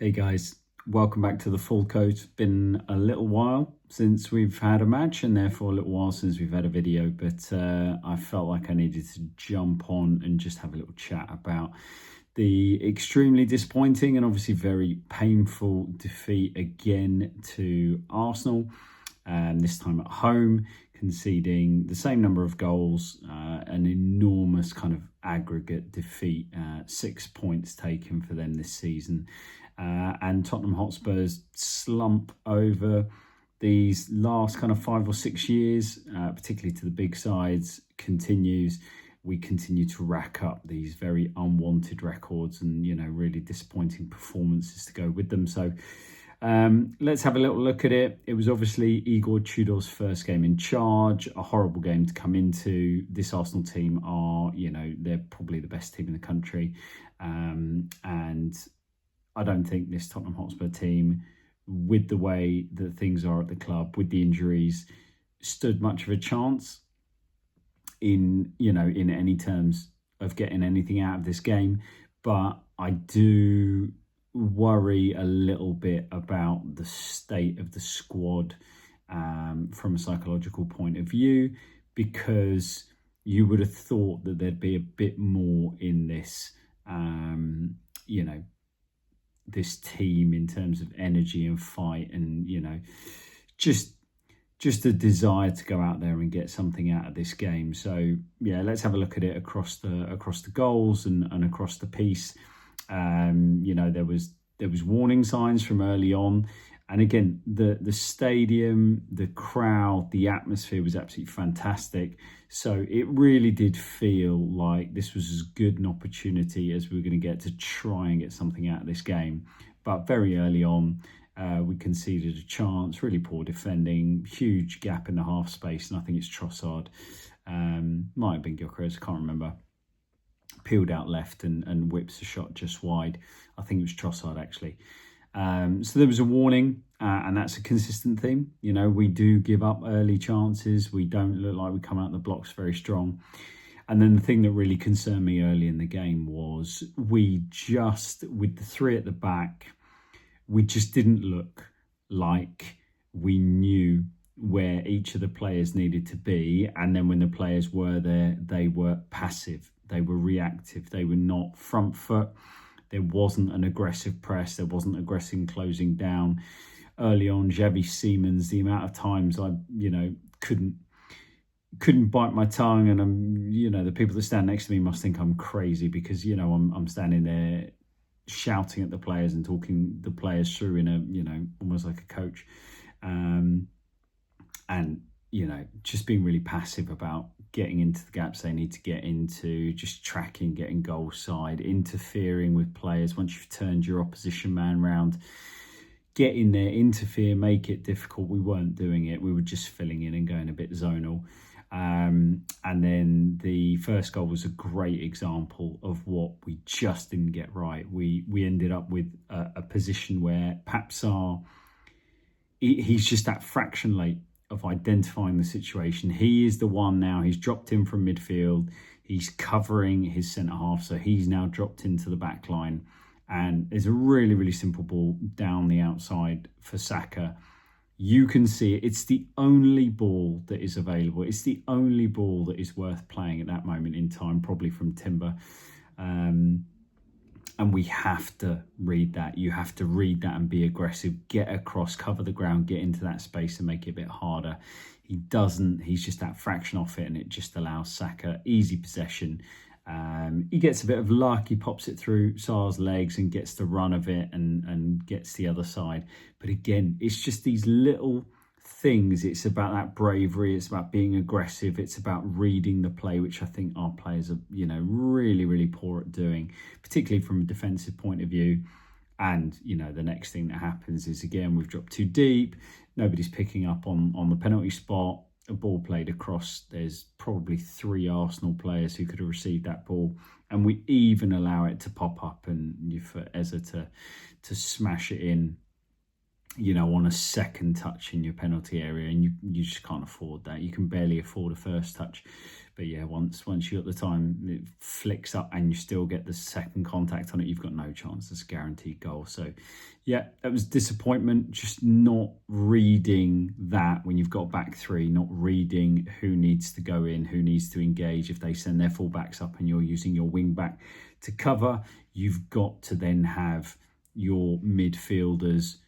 Hey guys, welcome back to the Full Coat. Been a little while since we've had a match and therefore a little while since we've had a video, but I felt like I needed to jump on and just have a little chat about the extremely disappointing and obviously very painful defeat again to Arsenal, this time at home, conceding the same number of goals, an enormous kind of aggregate defeat, 6 points taken for them this season. And Tottenham Hotspur's slump over these last kind of 5 or 6 years, particularly to the big sides, continues. We continue to rack up these very unwanted records and, really disappointing performances to go with them. So let's have a little look at it. It was obviously Igor Tudor's first game in charge, a horrible game to come into. This Arsenal team are, they're probably the best team in the country. And I don't think this Tottenham Hotspur team, with the way that things are at the club, with the injuries, stood much of a chance in any terms of getting anything out of this game. But I do worry a little bit about the state of the squad from a psychological point of view, because you would have thought that there'd be a bit more in this, this team in terms of energy and fight and, just a desire to go out there and get something out of this game. So yeah, let's have a look at it across the goals and across the piece. There was warning signs from early on. And again, the stadium, the crowd, the atmosphere was absolutely fantastic. So it really did feel like this was as good an opportunity as we were going to get to try and get something out of this game. But very early on, we conceded a chance, really poor defending, huge gap in the half space. And I think it's Trossard, might have been Gyökeres, I can't remember, peeled out left and whips a shot just wide. I think it was Trossard actually. So there was a warning, and that's a consistent theme. We do give up early chances. We don't look like we come out the blocks very strong. And then the thing that really concerned me early in the game was with the three at the back, we just didn't look like we knew where each of the players needed to be. And then when the players were there, they were passive. They were reactive. They were not front foot. There wasn't an aggressive press. There wasn't aggressive closing down. Early on, Xavi Simons, the amount of times I, couldn't bite my tongue, and the people that stand next to me must think I'm crazy because I'm standing there shouting at the players and talking the players through in a almost like a coach, and just being really passive about getting into the gaps they need to get into, just tracking, getting goal side, interfering with players once you've turned your opposition man round. Get in there, interfere, make it difficult. We weren't doing it. We were just filling in and going a bit zonal. And then the first goal was a great example of what we just didn't get right. We ended up with a position where he's just that fraction late of identifying the situation. He is the one now. He's dropped in from midfield. He's covering his centre half, so he's now dropped into the back line. And there's a really, really simple ball down the outside for Saka. You can see it. It's the only ball that is available. It's the only ball that is worth playing at that moment in time, probably from Timber. And we have to read that. You have to read that and be aggressive, get across, cover the ground, get into that space and make it a bit harder. He doesn't. He's just that fraction off it, and it just allows Saka easy possession. He gets a bit of luck. He pops it through Sar's legs and gets the run of it and gets the other side. But again, it's just these little things. It's about that bravery. It's about being aggressive. It's about reading the play, which I think our players are, really, really poor at doing, particularly from a defensive point of view. And, the next thing that happens is, again, we've dropped too deep. Nobody's picking up on the penalty spot. A ball played across. There's probably 3 Arsenal players who could have received that ball. And we even allow it to pop up and for Eza to smash it in. on a second touch in your penalty area, and you just can't afford that. You can barely afford a first touch. But yeah, once you got the time, it flicks up and you still get the second contact on it, you've got no chance. It's a guaranteed goal. So yeah, that was disappointment, just not reading that when you've got back three, not reading who needs to go in, who needs to engage. If they send their fullbacks up and you're using your wing back to cover, you've got to then have your midfielders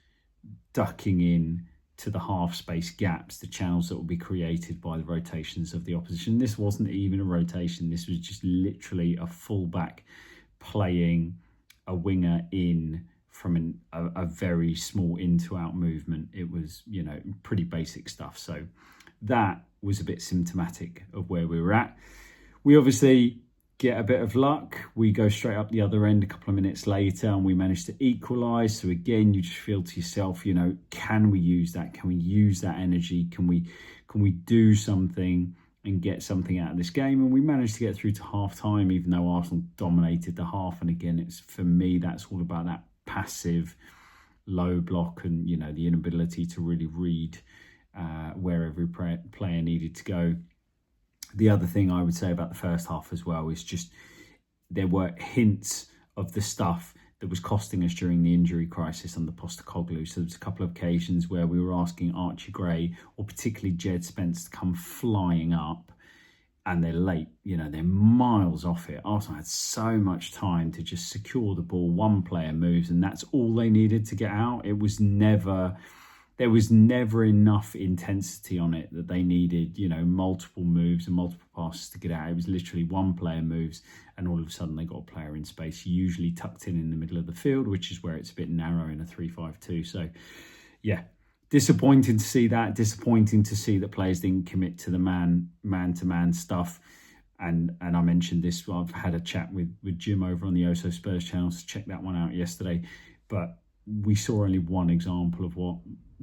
ducking in to the half space gaps, the channels that will be created by the rotations of the opposition. This wasn't even a rotation. This was just literally a fullback playing a winger in from a very small in to out movement. It was, pretty basic stuff. So that was a bit symptomatic of where we were at. We obviously get a bit of luck. We go straight up the other end a couple of minutes later and we manage to equalise. So again, you just feel to yourself, can we use that? Can we use that energy? Can we do something and get something out of this game? And we managed to get through to half time, even though Arsenal dominated the half. And again, for me, that's all about that passive low block and, the inability to really read where every player needed to go. The other thing I would say about the first half as well is just there were hints of the stuff that was costing us during the injury crisis under Postecoglou. So there's a couple of occasions where we were asking Archie Gray or particularly Jed Spence to come flying up, and they're late. They're miles off it. Arsenal had so much time to just secure the ball. One player moves and that's all they needed to get out. There was never enough intensity on it that they needed, multiple moves and multiple passes to get out. It was literally one player moves and all of a sudden they got a player in space, usually tucked in the middle of the field, which is where it's a bit narrow in a 3-5-2. So yeah, disappointing to see that. Disappointing to see that players didn't commit to the man-to-man stuff. And I mentioned this, I've had a chat with Jim over on the Oso Spurs channel, so check that one out yesterday. But we saw only one example of what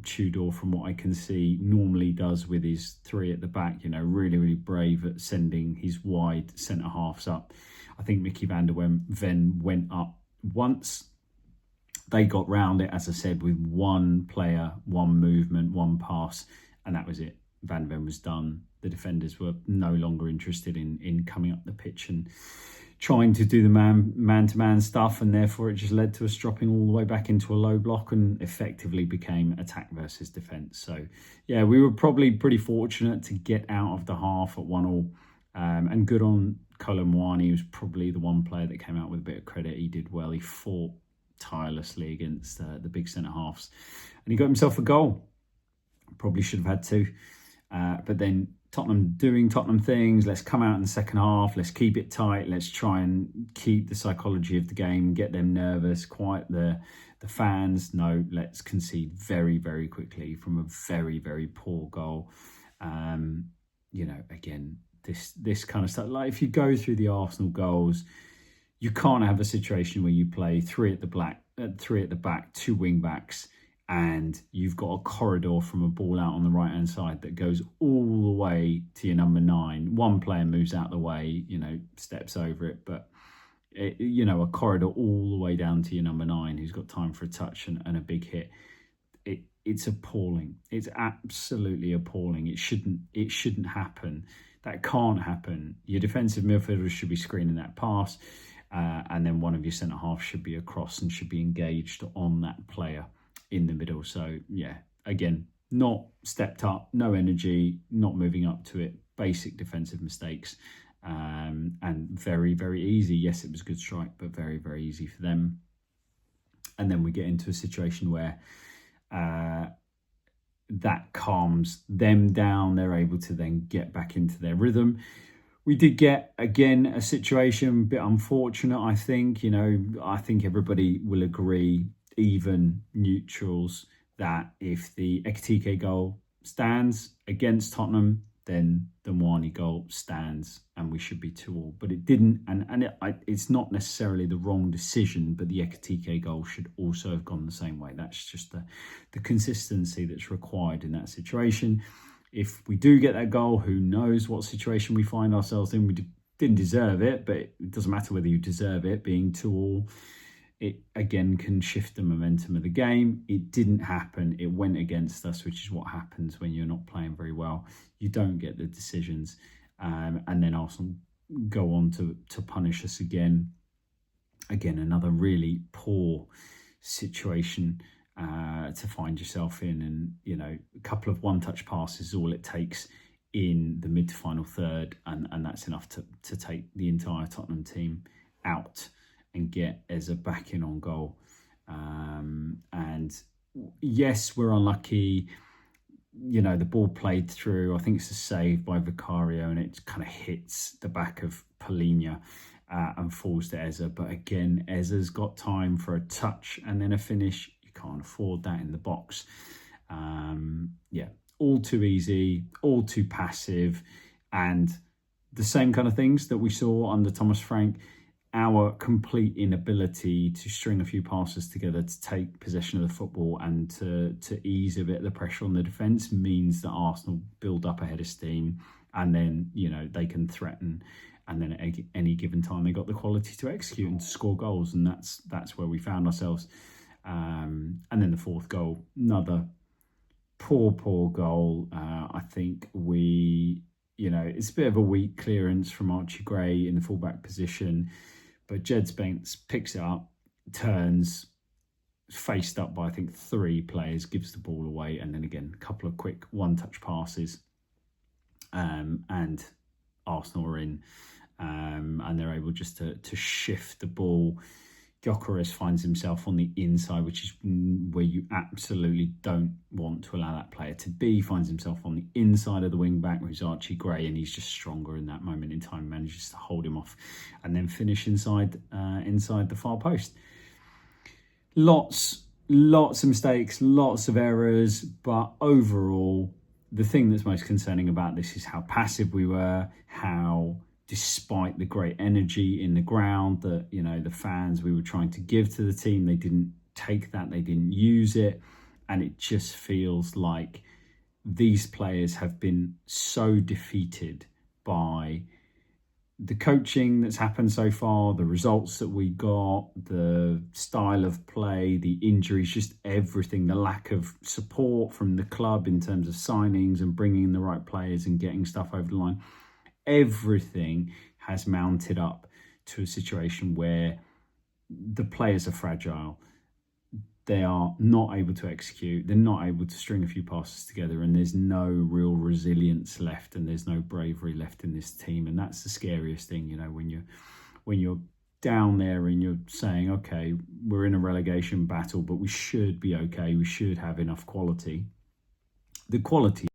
Tudor, from what I can see, normally does with his three at the back. Really, really brave at sending his wide centre halves up. I think Mickey van der Ven went up once. They got round it, as I said, with one player, one movement, one pass, and that was it. Van der Ven was done. The defenders were no longer interested in coming up the pitch and trying to do the man-to-man stuff, and therefore it just led to us dropping all the way back into a low block and effectively became attack versus defence. So yeah, we were probably pretty fortunate to get out of the half at 1-1, and good on Kolo Muani. He was probably the one player that came out with a bit of credit. He did well. He fought tirelessly against the big centre-halves and he got himself a goal. Probably should have had two, but then Tottenham doing Tottenham things. Let's come out in the second half. Let's keep it tight. Let's try and keep the psychology of the game, get them nervous, quiet the fans. No, let's concede very, very quickly from a very, very poor goal. Again, this kind of stuff. Like if you go through the Arsenal goals, you can't have a situation where you play three at the back, two wing backs, and you've got a corridor from a ball out on the right-hand side that goes all the way to your number 9. One player moves out the way, steps over it, but, a corridor all the way down to your number 9 who's got time for a touch and a big hit. It's appalling. It's absolutely appalling. It shouldn't happen. That can't happen. Your defensive midfielders should be screening that pass, and then one of your centre-halves should be across and should be engaged on that player in the middle. So yeah, again, not stepped up, no energy, not moving up to it, basic defensive mistakes, and very, very easy. Yes, it was a good strike, but very, very easy for them. And then we get into a situation where that calms them down. They're able to then get back into their rhythm. We did get, again, a situation, a bit unfortunate, I think. I think everybody will agree, even neutrals, that if the Ekitike goal stands against Tottenham, then the Muani goal stands and we should be 2-2. But it didn't, and it's not necessarily the wrong decision, but the Ekitike goal should also have gone the same way. That's just the consistency that's required in that situation. If we do get that goal, who knows what situation we find ourselves in. We didn't deserve it, but it doesn't matter whether you deserve it, being 2-2. it again can shift the momentum of the game. It didn't happen. It went against us, which is what happens when you're not playing very well. You don't get the decisions. And then Arsenal go on to punish us again. Again, another really poor situation to find yourself in. And, you know, a couple of one-touch passes is all it takes in the mid to final third. And that's enough to take the entire Tottenham team out and get Eza back in on goal. And yes, we're unlucky. You know, the ball played through. I think it's a save by Vicario, and it kind of hits the back of Palhinha and falls to Eza. But again, Eza's got time for a touch and then a finish. You can't afford that in the box. Yeah, all too easy, all too passive, and the same kind of things that we saw under Thomas Frank. Our complete inability to string a few passes together to take possession of the football and to ease a bit of the pressure on the defence means that Arsenal build up a head of steam, and then, you know, they can threaten, and then at any given time they got the quality to execute and to score goals, and that's where we found ourselves. And then the fourth goal, another poor goal. I think it's a bit of a weak clearance from Archie Gray in the fullback position. But Jed Spence picks it up, turns, faced up by, I think, 3 players, gives the ball away, and then again, a couple of quick one-touch passes. And Arsenal are in, and they're able just to shift the ball. Gyökeres finds himself on the inside, which is where you absolutely don't want to allow that player to be. Finds himself on the inside of the wing-back, which is Archie Gray, and he's just stronger in that moment in time, manages to hold him off and then finish inside the far post. Lots of mistakes, lots of errors, but overall, the thing that's most concerning about this is how passive we were, how despite the great energy in the ground that, you know, the fans we were trying to give to the team, they didn't take that, they didn't use it. And it just feels like these players have been so defeated by the coaching that's happened so far, the results that we got, the style of play, the injuries, just everything, the lack of support from the club in terms of signings and bringing in the right players and getting stuff over the line. Everything has mounted up to a situation where the players are fragile. They are not able to execute. They're not able to string a few passes together, and there's no real resilience left, and there's no bravery left in this team. And that's the scariest thing, you know, when you're down there and you're saying, okay, we're in a relegation battle, but we should be okay. We should have enough quality. The quality